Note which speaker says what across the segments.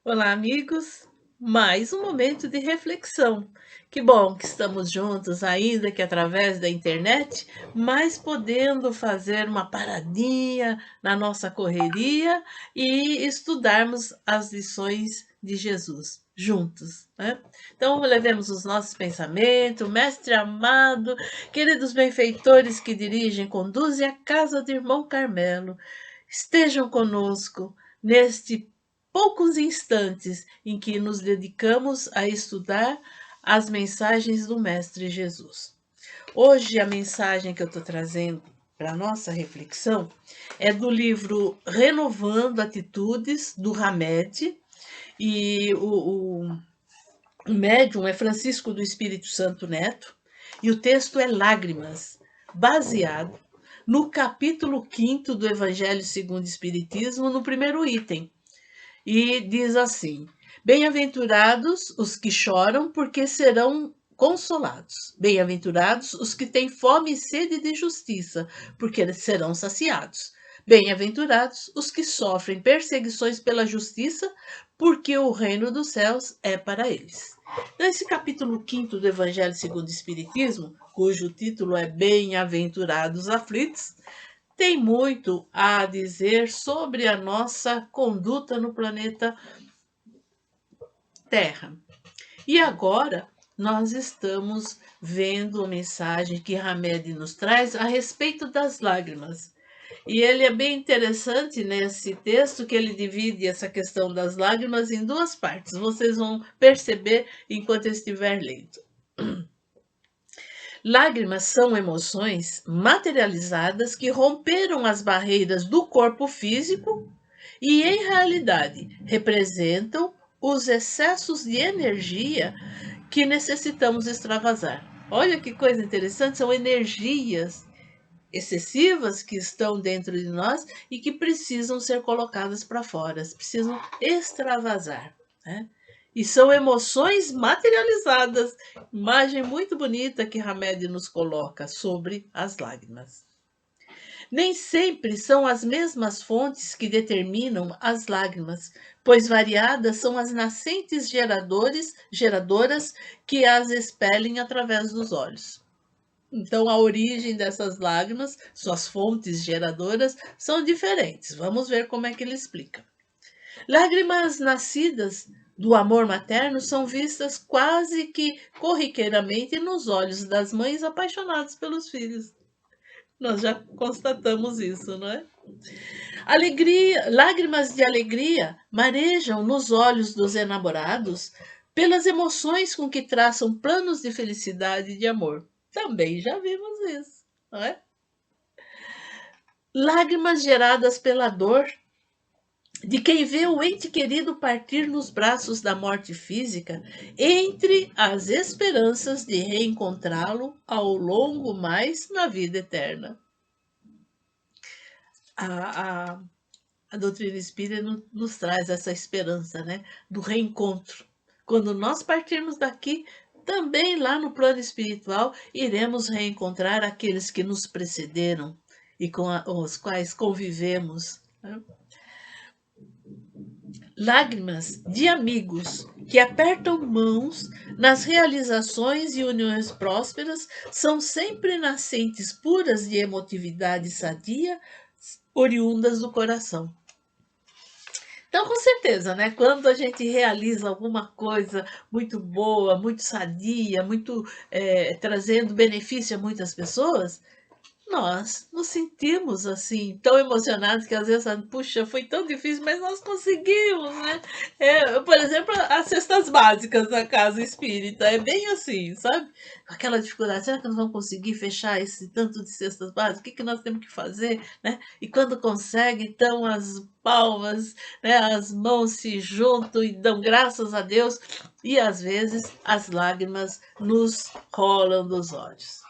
Speaker 1: Olá, amigos. Mais um momento de reflexão. Que bom que estamos juntos, ainda que através da internet, mas podendo fazer uma paradinha na nossa correria e estudarmos as lições de Jesus juntos, né? Então, levemos os nossos pensamentos, Mestre amado, queridos benfeitores que dirigem, conduzem a casa do irmão Carmelo, estejam conosco neste poucos instantes em que nos dedicamos a estudar as mensagens do Mestre Jesus. Hoje, a mensagem que eu estou trazendo para a nossa reflexão é do livro Renovando Atitudes, do Hamed, e o médium é Francisco do Espírito Santo Neto, e o texto é Lágrimas, baseado no capítulo 5º do Evangelho segundo o Espiritismo, no primeiro item, e diz assim: Bem-aventurados os que choram, porque serão consolados. Bem-aventurados os que têm fome e sede de justiça, porque serão saciados. Bem-aventurados os que sofrem perseguições pela justiça, porque o reino dos céus é para eles. Nesse capítulo 5º do Evangelho segundo o Espiritismo, cujo título é Bem-aventurados aflitos, tem muito a dizer sobre a nossa conduta no planeta Terra. E agora nós estamos vendo a mensagem que Hamed nos traz a respeito das lágrimas. E ele é bem interessante nesse texto que ele divide essa questão das lágrimas em duas partes. Vocês vão perceber enquanto eu estiver lendo. Lágrimas são emoções materializadas que romperam as barreiras do corpo físico e, em realidade, representam os excessos de energia que necessitamos extravasar. Olha que coisa interessante, são energias excessivas que estão dentro de nós e que precisam ser colocadas para fora, precisam extravasar, né? E são emoções materializadas. Imagem muito bonita que Hamed nos coloca sobre as lágrimas. Nem sempre são as mesmas fontes que determinam as lágrimas, pois variadas são as nascentes geradoras que as expelem através dos olhos. Então, a origem dessas lágrimas, suas fontes geradoras, são diferentes. Vamos ver como é que ele explica. Lágrimas nascidas do amor materno são vistas quase que corriqueiramente nos olhos das mães apaixonadas pelos filhos. Nós já constatamos isso, não é? Lágrimas de alegria marejam nos olhos dos enamorados pelas emoções com que traçam planos de felicidade e de amor. Também já vimos isso, não é? Lágrimas geradas pela dor de quem vê o ente querido partir nos braços da morte física, entre as esperanças de reencontrá-lo ao longo mais na vida eterna. A, a doutrina espírita nos traz essa esperança, né, do reencontro. Quando nós partirmos daqui, também lá no plano espiritual, iremos reencontrar aqueles que nos precederam e com os quais convivemos, né? Lágrimas de amigos que apertam mãos nas realizações e uniões prósperas são sempre nascentes puras de emotividade sadia, oriundas do coração. Então, com certeza, né? Quando a gente realiza alguma coisa muito boa, muito sadia, muito trazendo benefício a muitas pessoas, nós nos sentimos assim, tão emocionados que às vezes, puxa, foi tão difícil, mas nós conseguimos, né? Por exemplo, as cestas básicas da casa espírita, é bem assim, sabe? Aquela dificuldade, será que nós vamos conseguir fechar esse tanto de cestas básicas? O que nós temos que fazer, né? E quando consegue, então as palmas, né, as mãos se juntam e dão graças a Deus, e às vezes as lágrimas nos rolam dos olhos.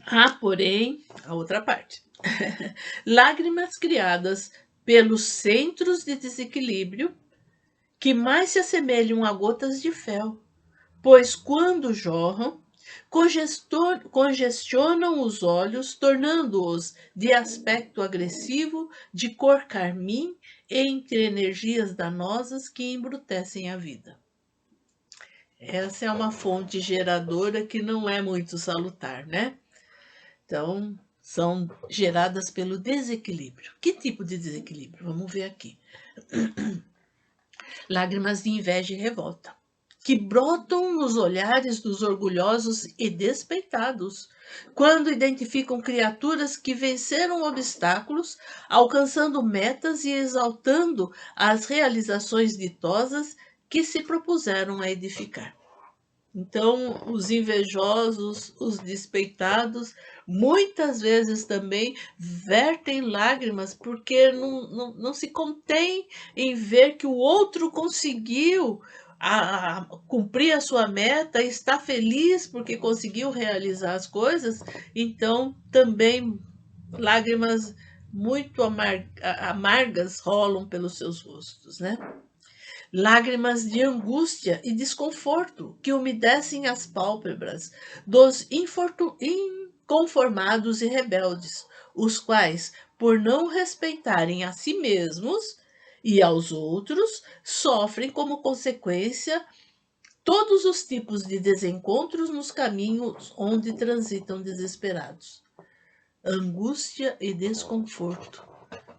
Speaker 1: Há, porém, a outra parte. Lágrimas criadas pelos centros de desequilíbrio que mais se assemelham a gotas de fel, pois quando jorram, Congestionam os olhos, tornando-os de aspecto agressivo, de cor carmim, entre energias danosas que embrutecem a vida. Essa é uma fonte geradora que não é muito salutar, né? Então, são geradas pelo desequilíbrio. Que tipo de desequilíbrio? Vamos ver aqui. Lágrimas de inveja e revolta, que brotam nos olhares dos orgulhosos e despeitados, quando identificam criaturas que venceram obstáculos, alcançando metas e exaltando as realizações ditosas que se propuseram a edificar. Então, os invejosos, os despeitados, muitas vezes também vertem lágrimas porque não se contém em ver que o outro conseguiu cumprir a sua meta, está feliz porque conseguiu realizar as coisas, então também lágrimas muito amargas rolam pelos seus rostos, né? Lágrimas de angústia e desconforto que umedecem as pálpebras dos inconformados e rebeldes, os quais, por não respeitarem a si mesmos e aos outros, sofrem como consequência todos os tipos de desencontros nos caminhos onde transitam desesperados. Angústia e desconforto.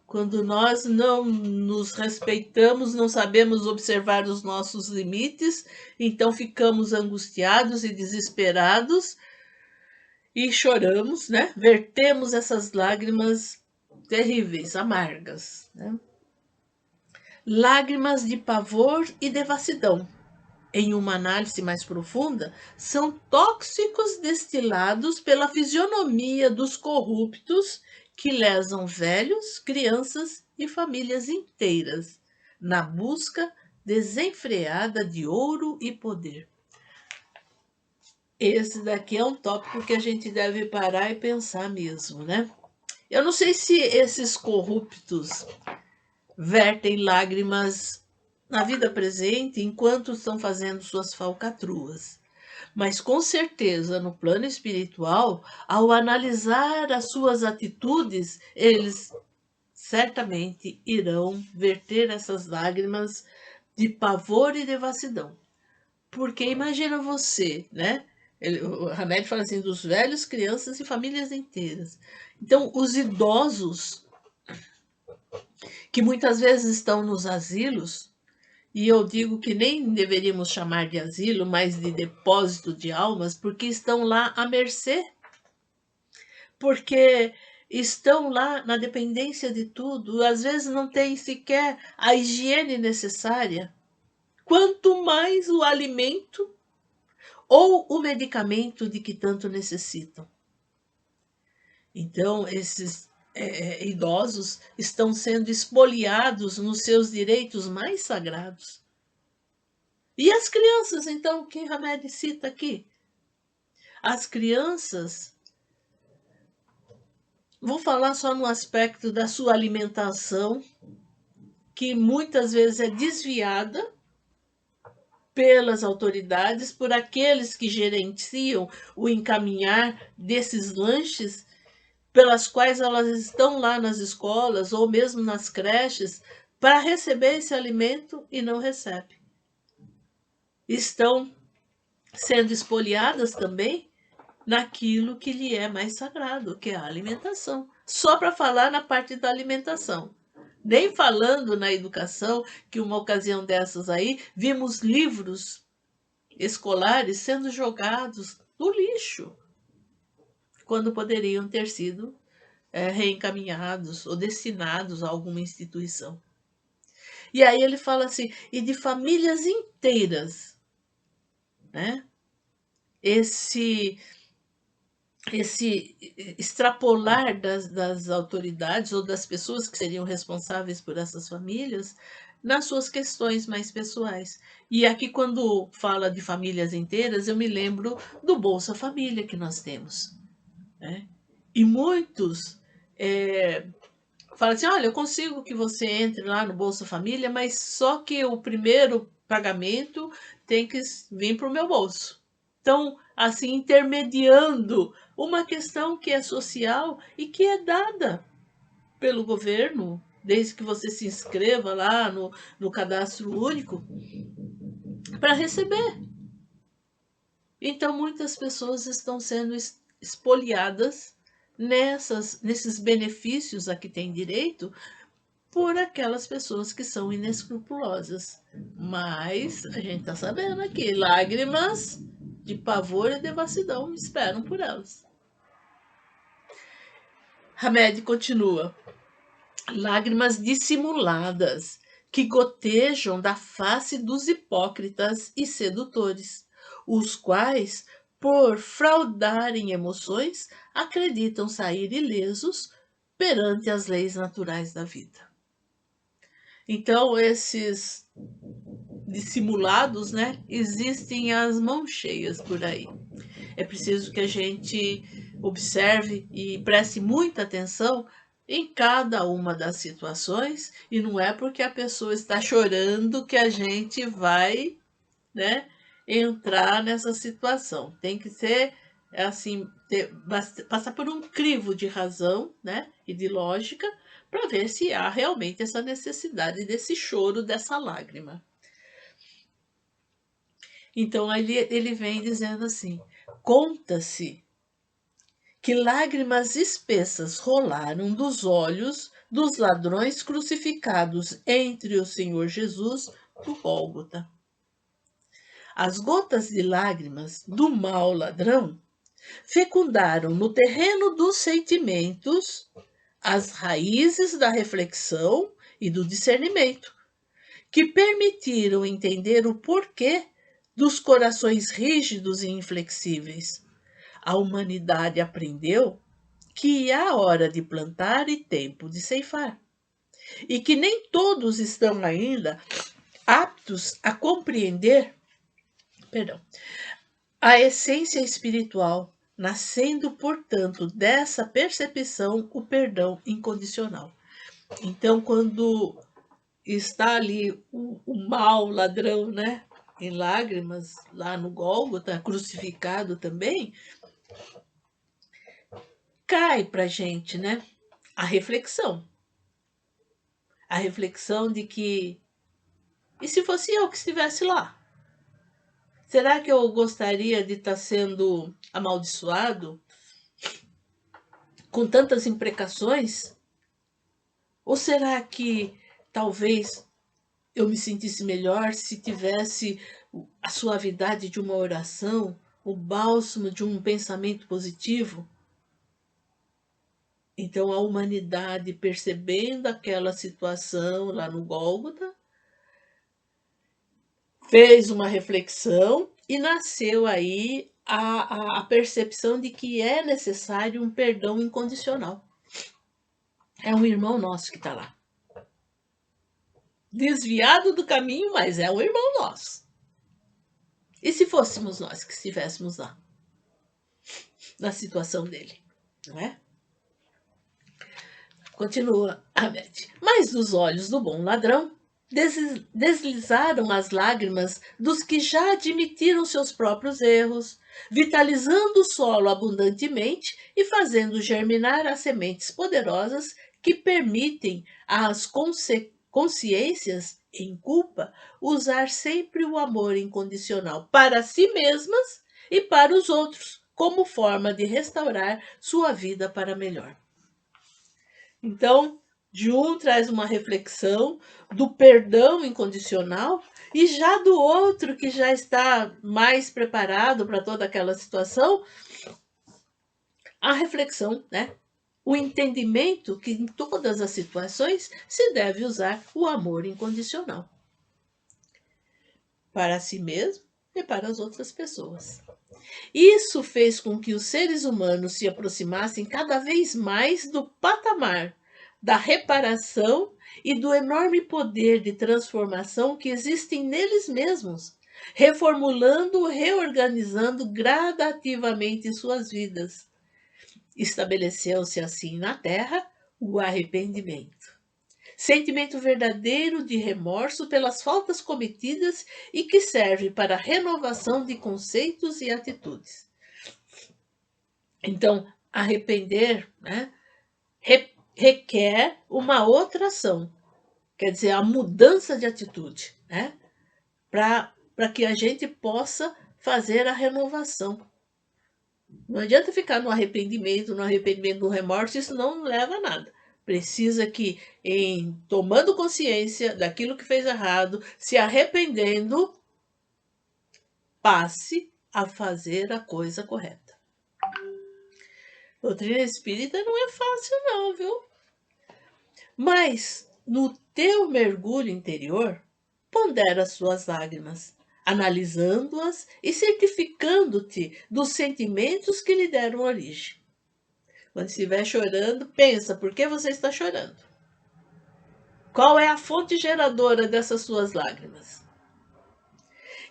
Speaker 1: Quando nós não nos respeitamos, não sabemos observar os nossos limites, então ficamos angustiados e desesperados e choramos, né? Vertemos essas lágrimas terríveis, amargas, né? Lágrimas de pavor e devassidão. Em uma análise mais profunda, são tóxicos destilados pela fisionomia dos corruptos que lesam velhos, crianças e famílias inteiras, na busca desenfreada de ouro e poder. Esse daqui é um tópico que a gente deve parar e pensar mesmo, né? Eu não sei se esses corruptos vertem lágrimas na vida presente enquanto estão fazendo suas falcatruas. Mas com certeza, no plano espiritual, ao analisar as suas atitudes, eles certamente irão verter essas lágrimas de pavor e devassidão. Porque imagina você, né? O Hamed fala assim, dos velhos, crianças e famílias inteiras. Então, os idosos, que muitas vezes estão nos asilos, e eu digo que nem deveríamos chamar de asilo, mas de depósito de almas, porque estão lá à mercê, porque estão lá na dependência de tudo, às vezes não tem sequer a higiene necessária, quanto mais o alimento ou o medicamento de que tanto necessitam. Então, esses idosos estão sendo expoliados nos seus direitos mais sagrados. E as crianças, então, que Hamed cita aqui? As crianças, vou falar só no aspecto da sua alimentação, que muitas vezes é desviada pelas autoridades, por aqueles que gerenciam o encaminhar desses lanches, pelas quais elas estão lá nas escolas ou mesmo nas creches para receber esse alimento e não recebem. Estão sendo expoliadas também naquilo que lhe é mais sagrado, que é a alimentação. Só para falar na parte da alimentação. Nem falando na educação, que uma ocasião dessas aí, vimos livros escolares sendo jogados no lixo, quando poderiam ter sido reencaminhados ou destinados a alguma instituição. E aí ele fala assim, e de famílias inteiras, né? Esse extrapolar das autoridades ou das pessoas que seriam responsáveis por essas famílias nas suas questões mais pessoais. E aqui, quando fala de famílias inteiras, eu me lembro do Bolsa Família que nós temos, né? E muitos falam assim, olha, eu consigo que você entre lá no Bolsa Família, mas só que o primeiro pagamento tem que vir para o meu bolso. estão, assim, intermediando uma questão que é social e que é dada pelo governo, desde que você se inscreva lá no cadastro único, para receber. Então, muitas pessoas estão sendo expoliadas nesses benefícios a que têm direito por aquelas pessoas que são inescrupulosas. Mas a gente está sabendo aqui, lágrimas de pavor e devassidão esperam por elas. Hamed continua. Lágrimas dissimuladas que gotejam da face dos hipócritas e sedutores, os quais, por fraudarem emoções, acreditam sair ilesos perante as leis naturais da vida. Então, esses dissimulados, né, existem as mãos cheias por aí. É preciso que a gente observe e preste muita atenção em cada uma das situações, e não é porque a pessoa está chorando que a gente vai, né, entrar nessa situação. Tem que ser assim, passar por um crivo de razão, né, e de lógica, para ver se há realmente essa necessidade desse choro, dessa lágrima. Então ele vem dizendo assim: conta-se que lágrimas espessas rolaram dos olhos dos ladrões crucificados entre o Senhor Jesus do Gólgota. As gotas de lágrimas do mau ladrão fecundaram no terreno dos sentimentos as raízes da reflexão e do discernimento, que permitiram entender o porquê dos corações rígidos e inflexíveis. A humanidade aprendeu que há hora de plantar e tempo de ceifar, e que nem todos estão ainda aptos a compreender, a essência espiritual, nascendo, portanto, dessa percepção, o perdão incondicional. Então, quando está ali o mau ladrão, né, em lágrimas, lá no Gólgota, crucificado também, cai para a gente, né, a reflexão. A reflexão de que, e se fosse eu que estivesse lá? Será que eu gostaria de estar sendo amaldiçoado com tantas imprecações? Ou será que talvez eu me sentisse melhor se tivesse a suavidade de uma oração, o bálsamo de um pensamento positivo? Então a humanidade, percebendo aquela situação lá no Gólgota, fez uma reflexão e nasceu aí a percepção de que é necessário um perdão incondicional. É um irmão nosso que está lá. Desviado do caminho, mas é um irmão nosso. E se fôssemos nós que estivéssemos lá, na situação dele, não é? Continua Hamed. Mas dos olhos do bom ladrão deslizaram as lágrimas dos que já admitiram seus próprios erros, vitalizando o solo abundantemente e fazendo germinar as sementes poderosas que permitem às consciências em culpa usar sempre o amor incondicional para si mesmas e para os outros, como forma de restaurar sua vida para melhor. Então, de um traz uma reflexão do perdão incondicional, e já do outro, que já está mais preparado para toda aquela situação, a reflexão, né? O entendimento que em todas as situações se deve usar o amor incondicional para si mesmo e para as outras pessoas. Isso fez com que os seres humanos se aproximassem cada vez mais do patamar da reparação e do enorme poder de transformação que existem neles mesmos, reformulando, reorganizando gradativamente suas vidas. Estabeleceu-se assim na Terra o arrependimento. sentimento verdadeiro de remorso pelas faltas cometidas e que serve para a renovação de conceitos e atitudes. Então, arrepender, né, requer uma outra ação, quer dizer, a mudança de atitude, né, para que a gente possa fazer a renovação. Não adianta ficar no arrependimento, no remorso, isso não leva a nada. Precisa que, em tomando consciência daquilo que fez errado, se arrependendo, passe a fazer a coisa correta. Doutrina espírita não é fácil não, viu? Mas, no teu mergulho interior, pondera as suas lágrimas, analisando-as e certificando-te dos sentimentos que lhe deram origem. Quando estiver chorando, pensa, por que você está chorando? Qual é a fonte geradora dessas suas lágrimas?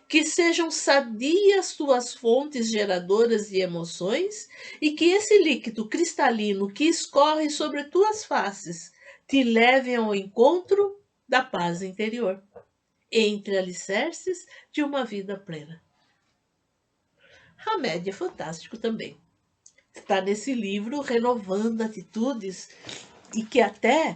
Speaker 1: Que sejam sadias tuas fontes geradoras de emoções e que esse líquido cristalino que escorre sobre tuas faces te leve ao encontro da paz interior, entre alicerces de uma vida plena. Hamed é fantástico também. Está nesse livro renovando atitudes e que até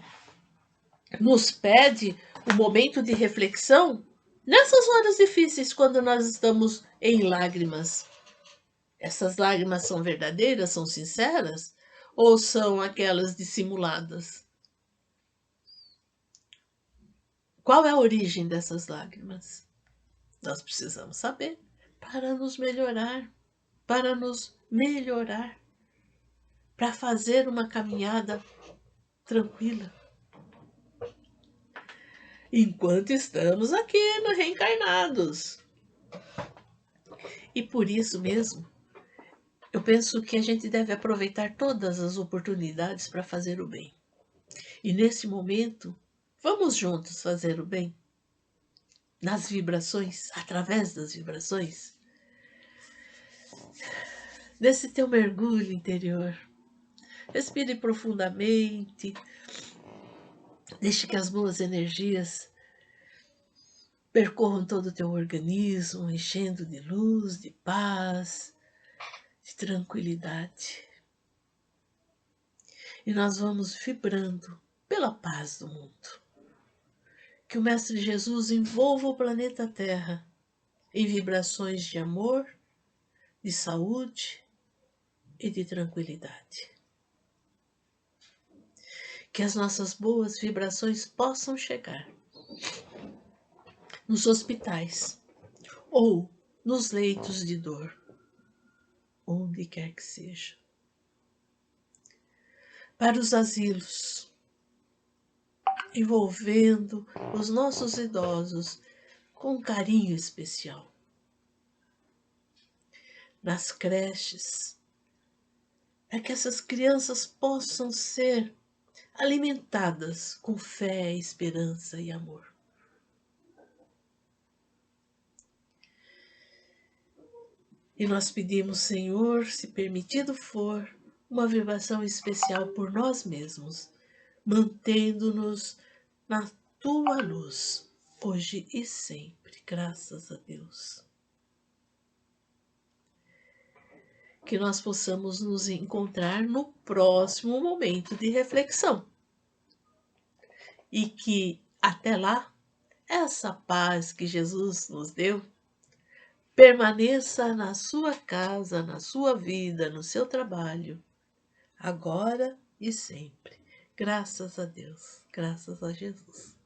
Speaker 1: nos pede um momento de reflexão nessas horas difíceis, quando nós estamos em lágrimas. Essas lágrimas são verdadeiras, são sinceras? Ou são aquelas dissimuladas? Qual é a origem dessas lágrimas? Nós precisamos saber para nos melhorar, para fazer uma caminhada tranquila. Enquanto estamos aqui reencarnados. E por isso mesmo, eu penso que a gente deve aproveitar todas as oportunidades para fazer o bem. E nesse momento, vamos juntos fazer o bem? Nas vibrações, através das vibrações. Nesse teu mergulho interior. Respire profundamente. Deixe que as boas energias percorram todo o teu organismo, enchendo de luz, de paz, de tranquilidade. E nós vamos vibrando pela paz do mundo. Que o Mestre Jesus envolva o planeta Terra em vibrações de amor, de saúde e de tranquilidade. Que as nossas boas vibrações possam chegar nos hospitais ou nos leitos de dor, onde quer que seja. Para os asilos, envolvendo os nossos idosos com um carinho especial. Nas creches, para que essas crianças possam ser alimentadas com fé, esperança e amor. E nós pedimos, Senhor, se permitido for, uma vibração especial por nós mesmos, mantendo-nos na tua luz, hoje e sempre, graças a Deus. Que nós possamos nos encontrar no próximo momento de reflexão. E que, até lá, essa paz que Jesus nos deu permaneça na sua casa, na sua vida, no seu trabalho, agora e sempre. Graças a Deus, graças a Jesus.